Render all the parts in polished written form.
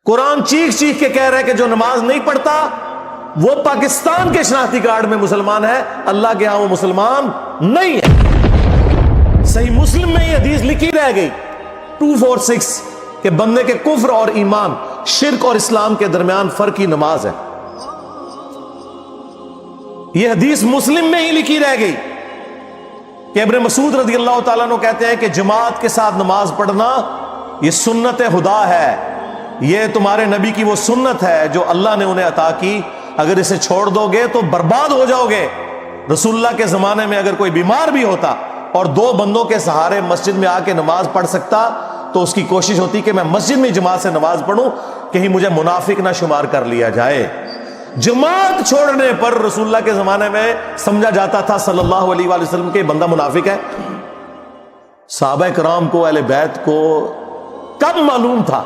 قرآن چیخ چیخ کے کہہ رہا ہے کہ جو نماز نہیں پڑھتا وہ پاکستان کے شناختی کارڈ میں مسلمان ہے، اللہ کے ہاں وہ مسلمان نہیں ہے۔ صحیح مسلم میں یہ حدیث لکھی رہ گئی 246 کہ بندے کے کفر اور ایمان، شرک اور اسلام کے درمیان فرق ہی نماز ہے۔ یہ حدیث مسلم میں ہی لکھی رہ گئی کہ ابن مسعود رضی اللہ تعالیٰ عنہ کہتے ہیں کہ جماعت کے ساتھ نماز پڑھنا یہ سنت خدا ہے، یہ تمہارے نبی کی وہ سنت ہے جو اللہ نے انہیں عطا کی، اگر اسے چھوڑ دو گے تو برباد ہو جاؤ گے۔ رسول اللہ کے زمانے میں اگر کوئی بیمار بھی ہوتا اور 2 بندوں کے سہارے مسجد میں آ کے نماز پڑھ سکتا تو اس کی کوشش ہوتی کہ میں مسجد میں جماعت سے نماز پڑھوں، کہیں مجھے منافق نہ شمار کر لیا جائے۔ جماعت چھوڑنے پر رسول اللہ کے زمانے میں سمجھا جاتا تھا صلی اللہ علیہ وآلہ وسلم کہ بندہ منافق ہے۔ صحابہ کرام کو، اہل بیت کو کب معلوم تھا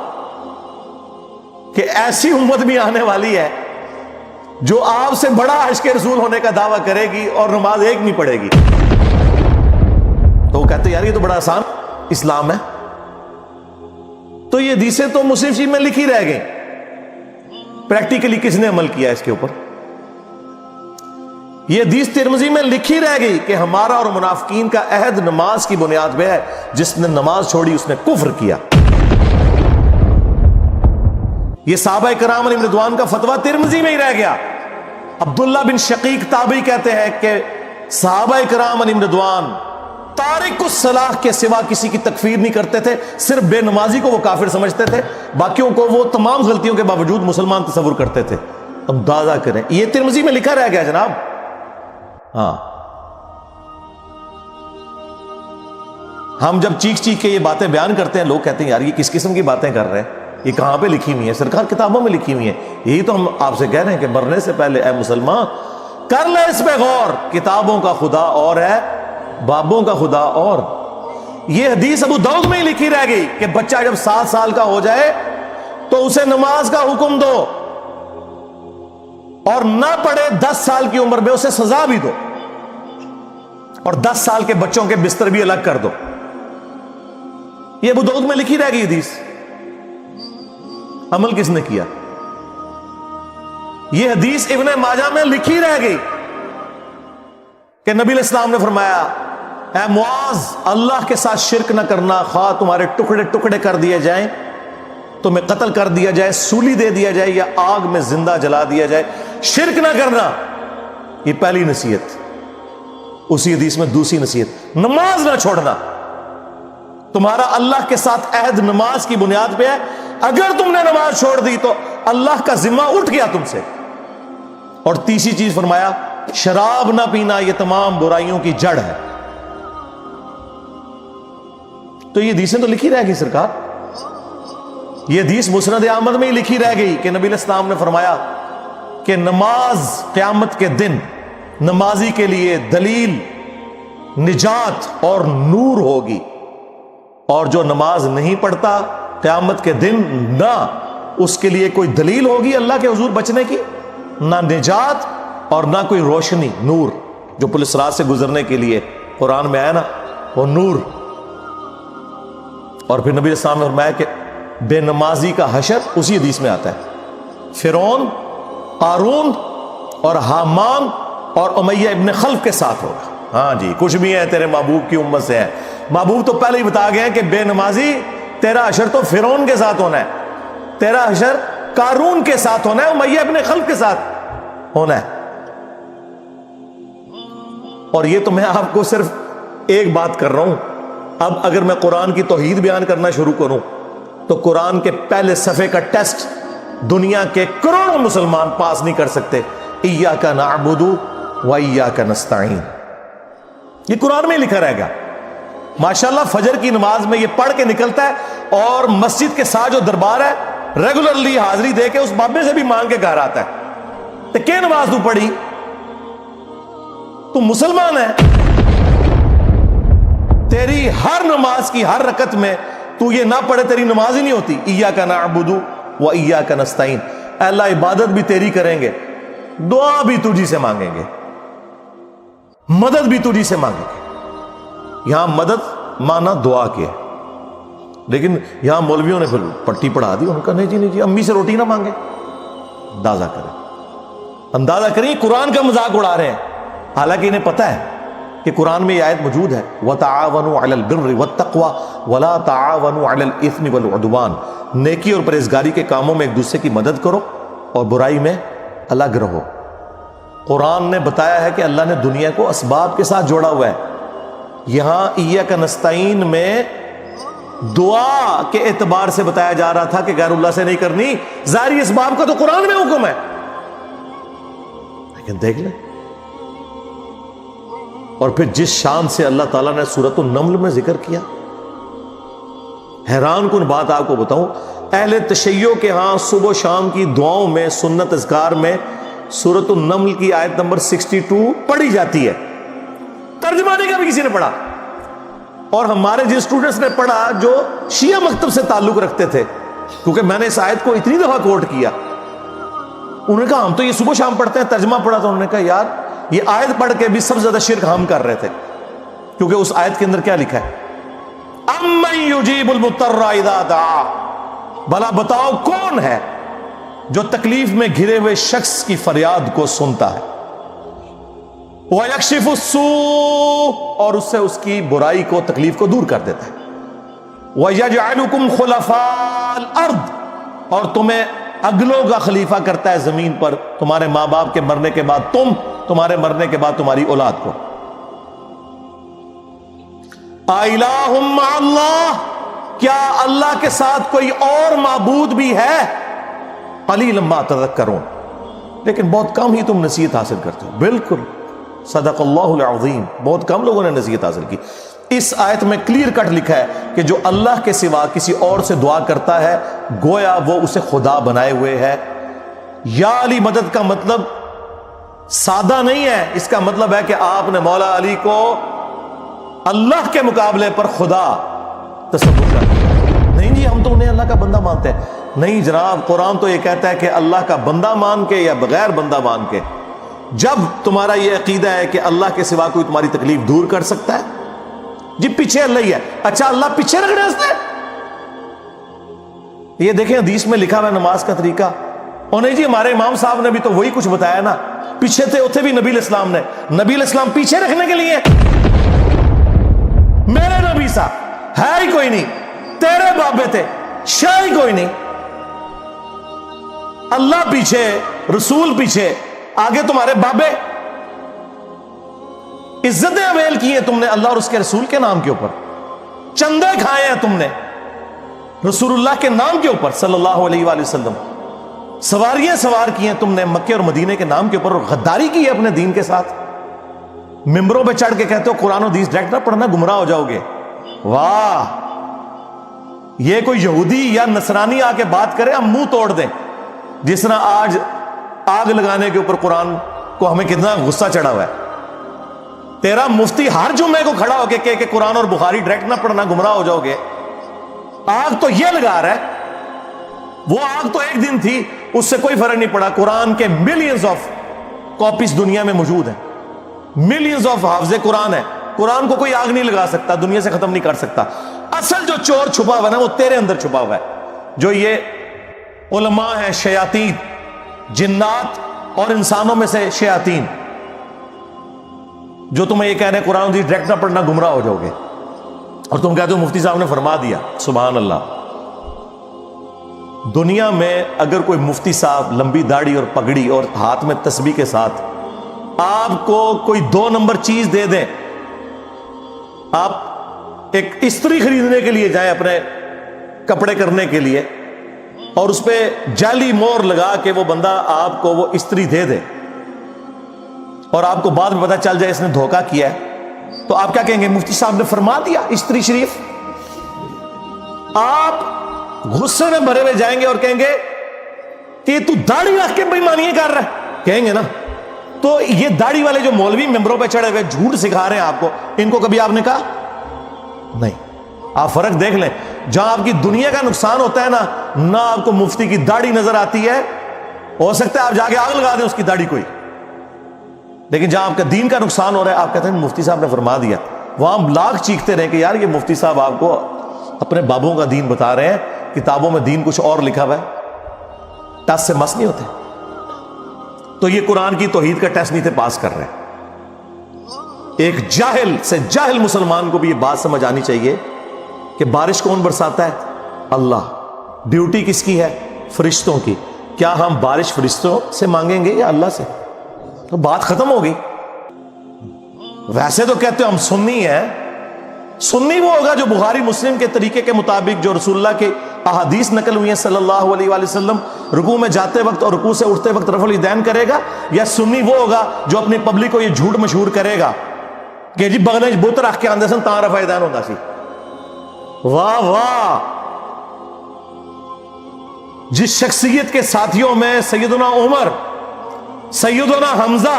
کہ ایسی امت بھی آنے والی ہے جو آپ سے بڑا عشق رسول ہونے کا دعویٰ کرے گی اور نماز ایک نہیں پڑھے گی؟ تو وہ کہتے یار یہ تو بڑا آسان اسلام ہے۔ تو یہ حدیثیں تو مسلم شریف میں لکھی رہ گئی، پریکٹیکلی کس نے عمل کیا اس کے اوپر؟ یہ حدیث ترمذی میں لکھی رہ گئی کہ ہمارا اور منافقین کا عہد نماز کی بنیاد پہ ہے، جس نے نماز چھوڑی اس نے کفر کیا۔ یہ صحابہ کرام علیہم رضوان کا فتویٰ ترمذی میں ہی رہ گیا۔ عبداللہ بن شقیق تابعی کہتے ہیں کہ صحابہ کرام علیہم رضوان تارک الصلاح کے سوا کسی کی تکفیر نہیں کرتے تھے، صرف بے نمازی کو وہ کافر سمجھتے تھے، باقیوں کو وہ تمام غلطیوں کے باوجود مسلمان تصور کرتے تھے۔ اندازہ کریں، یہ ترمذی میں لکھا رہ گیا جناب۔ ہاں، ہم جب چیخ چیخ کے یہ باتیں بیان کرتے ہیں لوگ کہتے ہیں یار یہ کس قسم کی باتیں کر رہے ہیں، یہ کہاں پہ لکھی ہوئی ہے؟ سرکار کتابوں میں لکھی ہوئی ہے۔ یہی تو ہم آپ سے کہہ رہے ہیں کہ مرنے سے پہلے اے مسلمان کر لے اس پہ غور، کتابوں کا خدا اور ہے، بابوں کا خدا اور۔ یہ حدیث ابو داؤد میں ہی لکھی رہ گئی کہ بچہ جب 7 سال کا ہو جائے تو اسے نماز کا حکم دو، اور نہ پڑھے 10 سال کی عمر میں اسے سزا بھی دو، اور 10 سال کے بچوں کے بستر بھی الگ کر دو۔ یہ ابو داؤد میں لکھی رہ گئی حدیث، عمل کس نے کیا؟ یہ حدیث ابن ماجہ میں لکھی رہ گئی کہ نبی علیہ السلام نے فرمایا اے معاذ اللہ کے ساتھ شرک نہ کرنا، خواہ تمہارے ٹکڑے ٹکڑے کر دیے جائیں، تمہیں قتل کر دیا جائے، سولی دے دیا جائے، یا آگ میں زندہ جلا دیا جائے، شرک نہ کرنا۔ یہ پہلی نصیحت۔ اسی حدیث میں دوسری نصیحت، نماز نہ چھوڑنا۔ تمہارا اللہ کے ساتھ عہد نماز کی بنیاد پہ ہے، اگر تم نے نماز چھوڑ دی تو اللہ کا ذمہ اٹھ گیا تم سے۔ اور تیسری چیز فرمایا شراب نہ پینا، یہ تمام برائیوں کی جڑ ہے۔ تو یہ حدیثیں تو لکھی رہ گئی سرکار۔ یہ حدیث مسند احمد میں ہی لکھی رہ گئی کہ نبی علیہ السلام نے فرمایا کہ نماز قیامت کے دن نمازی کے لیے دلیل، نجات اور نور ہوگی، اور جو نماز نہیں پڑھتا قیامت کے دن نہ اس کے لیے کوئی دلیل ہوگی اللہ کے حضور بچنے کی، نہ نجات اور نہ کوئی روشنی، نور جو پولیس رات سے گزرنے کے لیے قرآن میں ہے نا، وہ نور۔ اور پھر نبی السلام نے فرمایا کہ بے نمازی کا حشر اسی حدیث میں آتا ہے، فرعون، قارون اور حامان اور امیہ ابن خلف کے ساتھ ہوگا۔ ہاں جی، کچھ بھی ہے تیرے محبوب کی امت سے ہے۔ محبوب تو پہلے ہی بتا گئے ہیں کہ بے نمازی تیرا حشر تو فرعون کے ساتھ ہونا ہے، تیرا حشر قارون کے ساتھ ہونا ہے، امیہ ابن خلف کے ساتھ ہونا ہے۔ اور یہ تو میں آپ کو صرف ایک بات کر رہا ہوں۔ اب اگر میں قرآن کی توحید بیان کرنا شروع کروں تو قرآن کے پہلے صفحے کا ٹیسٹ دنیا کے کروڑوں مسلمان پاس نہیں کر سکتے۔ ایاک نعبد و ایاک نستعین، یہ قرآن میں لکھا رہے گا۔ ماشاءاللہ فجر کی نماز میں یہ پڑھ کے نکلتا ہے، اور مسجد کے ساتھ جو دربار ہے ریگولرلی حاضری دے کے اس بابے سے بھی مانگ کے گھر آتا ہے۔ تو کیا نماز تو پڑھی؟ تو مسلمان ہے، تیری ہر نماز کی ہر رکعت میں تو یہ نہ پڑھے تیری نماز ہی نہیں ہوتی۔ ایاک نعبد و ایاک نستعین، اے اللہ عبادت بھی تیری کریں گے، دعا بھی تجھی سے مانگیں گے، مدد بھی تجھی سے مانگیں گے۔ یہاں مدد مانا دعا کے، لیکن یہاں مولویوں نے پھر پٹی پڑھا دی، ان کا نہیں جی نہیں جی امی سے روٹی نہ مانگے. اندازہ کریں قرآن کا مذاق اڑا رہے ہیں، حالانکہ انہیں پتہ ہے کہ قرآن میں یہ آیت موجود ہے وَتَعَاوَنُوا عَلَى الْبِرِّ وَالتَّقْوَى وَلَا تَعَاوَنُوا عَلَى الْإِثْمِ وَالْعُدْوَانِ. نیکی اور پرہیزگاری کے کاموں میں ایک دوسرے کی مدد کرو اور برائی میں الگ رہو. قرآن نے بتایا ہے کہ اللہ نے دنیا کو اسباب کے ساتھ جوڑا ہوا ہے. یہاں ایاک نستعین میں دعا کے اعتبار سے بتایا جا رہا تھا کہ غیر اللہ سے نہیں کرنی، ظاہری اسباب کا تو قرآن میں حکم ہے. لیکن دیکھ لیں، اور پھر جس شان سے اللہ تعالیٰ نے سورۃ النمل میں ذکر کیا، حیران کن بات آپ کو بتاؤں، اہل تشیع کے ہاں صبح و شام کی دعاؤں میں، سنت اذکار میں سورۃ النمل کی آیت نمبر 62 پڑھی جاتی ہے. ترجمہ نہیں کا بھی کسی نے پڑھا، اور ہمارے جن اسٹوڈنٹس نے پڑھا جو شیعہ مکتب سے تعلق رکھتے تھے، کیونکہ میں نے اس آیت کو اتنی دفعہ کوٹ کیا، انہوں نے کہا ہم تو یہ صبح شام پڑھتے ہیں، ترجمہ پڑھا تو انہوں نے کہا یار یہ آیت پڑھ کے بھی سب سے زیادہ شرک ہم کر رہے تھے، کیونکہ اس آیت کے اندر کیا لکھا ہے؟ اَمَّن يُجِيبُ الْمُضْطَرَّ اِذَا دَعَاهُ، بھلا بتاؤ کون ہے جو تکلیف میں گھرے ہوئے شخص کی فریاد کو سنتا ہے، وَيَكْشِفُ السُّوءَ، اور اس سے اس کی برائی کو، تکلیف کو دور کر دیتا ہے، وَيَجْعَلُكُمْ خُلَفَاءَ الْأَرْضِ، اور تمہیں اگلوں کا خلیفہ کرتا ہے زمین پر، تمہارے ماں باپ کے مرنے کے بعد تم، تمہارے مرنے کے بعد تمہاری اولاد کو. اَإِلَٰهٌ مَّعَ اللَّهِ، کیا اللہ کے ساتھ کوئی اور معبود بھی ہے؟ قَلِيلًا مَّا تَذَكَّرُونَ، لیکن بہت کم ہی تم نصیحت حاصل کرتے ہو. بالکل صدق اللہ العظیم، بہت کم لوگوں نے نصیحت حاصل کی. اس آیت میں کلیئر کٹ لکھا ہے کہ جو اللہ کے سوا کسی اور سے دعا کرتا ہے گویا وہ اسے خدا بنائے ہوئے ہے. یا علی مدد کا مطلب سادہ نہیں ہے، اس کا مطلب ہے کہ آپ نے مولا علی کو اللہ کے مقابلے پر خدا تصور کر دیا. نہیں جی ہم تو انہیں اللہ کا بندہ مانتے ہیں. نہیں جناب، قرآن تو یہ کہتا ہے کہ اللہ کا بندہ مان کے یا بغیر بندہ مان کے. جب تمہارا یہ عقیدہ ہے کہ اللہ کے سوا کوئی تمہاری تکلیف دور کر سکتا ہے، جی پیچھے اللہ ہی ہے، اچھا اللہ پیچھے رکھ رہے ہیں. یہ دیکھیں حدیث میں لکھا ہوا ہے نماز کا طریقہ. اور نہیں جی ہمارے امام صاحب نے بھی تو وہی کچھ بتایا نا، پیچھے تھے اتنے بھی نبی علیہ السلام نے. نبی علیہ السلام پیچھے رکھنے کے لیے، میرے نبی صاحب ہے ہی کوئی نہیں، تیرے بابے تھے شاہ ہی کوئی نہیں. اللہ پیچھے، رسول پیچھے، آگے تمہارے بابے. عزتیں اویل کی ہیں تم نے اللہ اور اس کے رسول کے نام کے اوپر، چندے کھائے ہیں تم نے رسول اللہ کے نام کے اوپر صلی اللہ علیہ وآلہ وسلم. سواریاں سوار کی ہیں تم نے مکے اور مدینے کے نام کے اوپر، اور غداری کی ہے اپنے دین کے ساتھ. ممبروں پہ چڑھ کے کہتے ہو قرآن و حدیث ڈائریکٹ نہ پڑھنا، گمراہ ہو جاؤ گے. واہ، یہ کوئی یہودی یا نصرانی آ کے بات کرے ہم منہ توڑ دیں. جس طرح آج آگ لگانے کے اوپر قرآن کو ہمیں کتنا غصہ چڑھا ہوا ہے. تیرا مفتی ہر جمعے کو کھڑا ہو کے کہ قرآن اور بخاری ڈائریکٹ نہ پڑھنا، گمراہ ہو جاؤ گے. آگ تو یہ لگا رہا ہے، وہ آگ تو ایک دن تھی، اس سے کوئی فرق نہیں پڑا. قرآن کے ملینز آف کاپیز دنیا میں موجود ہیں، ملینز آف حافظ قرآن ہے. قرآن کو کوئی آگ نہیں لگا سکتا، دنیا سے ختم نہیں کر سکتا. اصل جو چور چھپا ہوا ہے نا وہ تیرے اندر چھپا ہوا ہے. جو یہ علماء ہیں، شیاطین، جنات اور انسانوں میں سے شیاطین، جو تمہیں یہ کہہ رہے ہیں قرآن حدیث ڈائریکٹ نہ پڑھنا، گمراہ ہو جاؤ گے. اور تم کہتے ہو مفتی صاحب نے فرما دیا. سبحان اللہ. دنیا میں اگر کوئی مفتی صاحب لمبی داڑھی اور پگڑی اور ہاتھ میں تسبیح کے ساتھ آپ کو کوئی 2 نمبر چیز دے دیں، آپ ایک استری خریدنے کے لیے جائیں اپنے کپڑے کرنے کے لیے، اور اس پہ جعلی مور لگا کے وہ بندہ آپ کو وہ استری دے دے، اور آپ کو بعد میں پتہ چل جائے اس نے دھوکہ کیا ہے، تو آپ کیا کہیں گے؟ مفتی صاحب نے فرما دیا استری شریف. آپ غصے میں بھرے ہوئے جائیں گے اور کہیں گے کہ تو داڑھی رکھ کے بےایمانیاں کر رہا ہے، کہیں گے نا. تو یہ داڑھی والے جو مولوی ممبروں پہ چڑھے ہوئے جھوٹ سکھا رہے ہیں آپ کو، ان کو کبھی آپ نے کہا نہیں. آپ فرق دیکھ لیں، جہاں آپ کی دنیا کا نقصان ہوتا ہے نا، نہ آپ کو مفتی کی داڑھی نظر آتی ہے، ہو سکتا ہے آپ جا کے آگ لگا دیں اس کی داڑھی کوئی، لیکن جہاں آپ کا دین کا نقصان ہو رہا ہے آپ کہتے ہیں مفتی صاحب نے فرما دیا. وہاں لاکھ چیختے رہے کہ یار یہ مفتی صاحب آپ کو اپنے بابوں کا دین بتا رہے ہیں، کتابوں میں دین کچھ اور لکھا ہوا ہے، ٹس سے مس نہیں ہوتے. تو یہ قرآن کی توحید کا ٹیسٹ نہیں تھے پاس کر رہے. ایک جاہل سے جاہل مسلمان کو بھی یہ بات سمجھ آنی چاہیے کہ بارش کون برساتا ہے؟ اللہ. ڈیوٹی کس کی ہے؟ فرشتوں کی. کیا ہم بارش فرشتوں سے مانگیں گے یا اللہ سے؟ تو بات ختم ہوگی. ویسے تو کہتے ہو ہم سنی ہیں. سنی وہ ہوگا جو بخاری مسلم کے طریقے کے مطابق جو رسول اللہ کے احادیث نقل ہوئی ہیں صلی اللہ علیہ وآلہ وسلم، رکوع میں جاتے وقت اور رکوع سے اٹھتے وقت رفع الیدین کرے گا. یا سنی وہ ہوگا جو اپنی پبلک کو یہ جھوٹ مشہور کرے گا کہ جی بغلے بت رکھ کے آندے سن تاں رفع الیدین ہوتا سی. واہ واہ. جس شخصیت کے ساتھیوں میں سیدنا عمر، سیدنا حمزہ،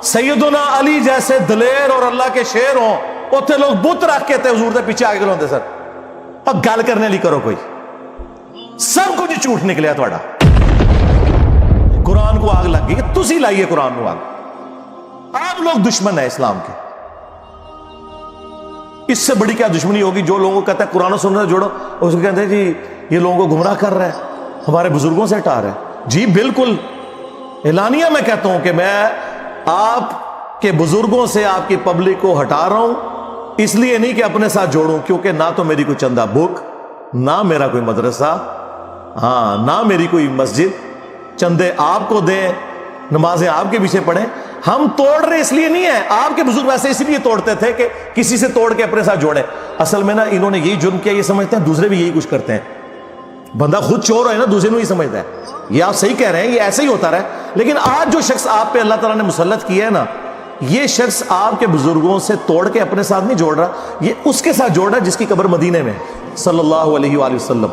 سیدنا علی جیسے دلیر اور اللہ کے شیر ہوں، اتنے لوگ بت رکھ کے تے حضور دے پیچھے آگے کھلوندے سر. اب گل کرنے لی کرو کوئی، سب کچھ جھوٹ نکلیا تھوڑا. قرآن کو آگ لگ گئی، تسی لائیے قرآن کو آگ. آپ لوگ دشمن ہیں اسلام کے. اس سے بڑی کیا دشمنی ہوگی جو لوگوں کو کہتا ہے قرآن و سنت سے جوڑو، اس کو کہتے ہیں جی یہ لوگوں کو گمراہ کر رہا ہے، ہمارے بزرگوں سے ہٹا رہا ہے. جی بالکل اعلانیہ میں کہتا ہوں کہ میں آپ کے بزرگوں سے آپ کی پبلک کو ہٹا رہا ہوں، اس لیے نہیں کہ اپنے ساتھ جوڑوں، کیونکہ نہ تو میری کوئی چندہ بک، نہ میرا کوئی مدرسہ، ہاں نہ میری کوئی مسجد. چندے آپ کو دیں، نمازیں آپ کے پیچھے پڑھیں. ہم توڑ رہے اس لیے نہیں ہے، آپ کے بزرگ ویسے اس لیے توڑتے تھے کہ کسی سے توڑ کے اپنے ساتھ جوڑیں. اصل میں نا انہوں نے یہی جرم کیا، یہ سمجھتے ہیں دوسرے بھی یہی کچھ کرتے ہیں. بندہ خود چور ہے نا، دوسرے کو ہی سمجھتا ہے. یہ آپ صحیح کہہ رہے ہیں، یہ ایسے ہی ہوتا رہا ہے. لیکن آج جو شخص آپ پہ اللہ تعالیٰ نے مسلط کیا ہے نا، یہ شخص آپ کے بزرگوں سے توڑ کے اپنے ساتھ نہیں جوڑ رہا، یہ اس کے ساتھ جوڑ رہا ہے جس کی قبر مدینے میں صلی اللہ علیہ وآلہ وسلم.